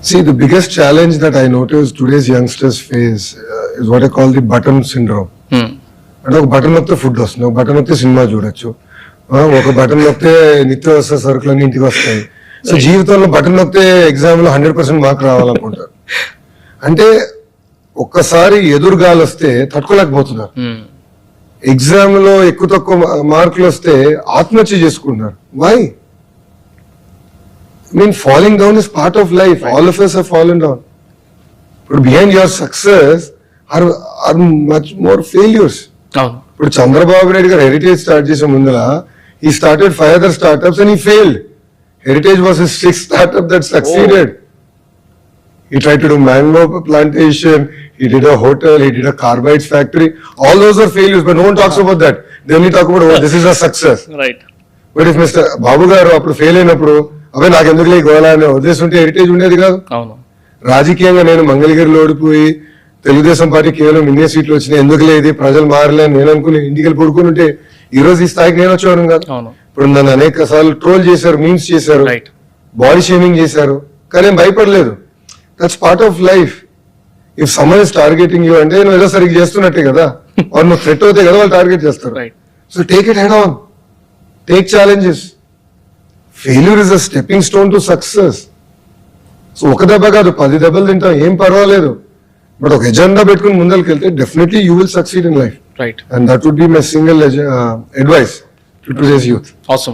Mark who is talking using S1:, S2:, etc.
S1: See, the biggest challenge that I notice today's youngsters face is what I call the button syndrome. అంటే ఒక button నొక్కితే food వస్తుంది, ఒక button నొక్కితే cinema చూడొచ్చు, ఒక బటన్ నొక్కితే నిత్యావసర సరుకులన్నీ ఇంటికి వస్తాయి. సో జీవితంలో బటన్ నొక్కితే ఎగ్జామ్ లో 100% మార్క్ రావాలనుకుంటారు. అంటే ఒక్కసారి ఎదురుగాలు వస్తే తట్టుకోలేకపోతున్నారు. ఎగ్జామ్ లో ఎక్కువ తక్కువ మార్కులు వస్తే ఆత్మహత్య చేసుకుంటున్నారు. Why? I mean, falling down is part of life. All of us have fallen down. But behind your success are much more failures. ఇప్పుడు చంద్రబాబు నాయుడు గారు హెరిటేజ్ స్టార్ట్ చేసే ముందర he started 5 other startups and he failed. Heritage was his 6th startup that succeeded. He tried to do mango plantation, he did a hotel, he did a carbides factory. All those are failures, but no one talks about that. They only talk about, oh, this is a success.
S2: Right.
S1: But if Mr. Babu గారు అప్పుడు fail అయినప్పుడు అవే నాకు ఎందుకు గోలా అనే ఉద్దేశం ఉంటే heritage ఉండేది కాదు. రాజకీయంగా నేను మంగళగిరిలో ఓడిపోయి తెలుగుదేశం పార్టీ కేవలం ఇన్నే సీట్లు వచ్చినాయి, ఎందుకు లేదు ప్రజలు మారలే నేను అనుకుని ఇంటికి పడుకుని ఉంటే ఈ రోజు ఈ స్థాయికి నేను వచ్చేవాడు కాదు. ఇప్పుడు నన్ను అనేక సార్లు ట్రోల్ చేశారు, మీమ్స్ చేశారు, బాడీ షేమింగ్ చేశారు, కానీ నేను భయపడలేదు. That's part of life. If someone is targeting you అంటే నువ్వు ఏదో సరిగ్గా చేస్తున్నట్టే కదా, వాళ్ళు నువ్వు థ్రెట్ అవుతాయి కదా వాళ్ళు టార్గెట్ చేస్తారు. So take it head on, take challenges. Failure is a stepping stone to success. So ఒక దెబ్బ కాదు 10 దెబ్బలు తింటాం, ఏం పర్వాలేదు. బట్ ఒక ఎజెండా పెట్టుకుని ముందరికి వెళ్తే definitely you will succeed in life.
S2: Right.
S1: And that would be my single advice to today's youth.
S2: Awesome.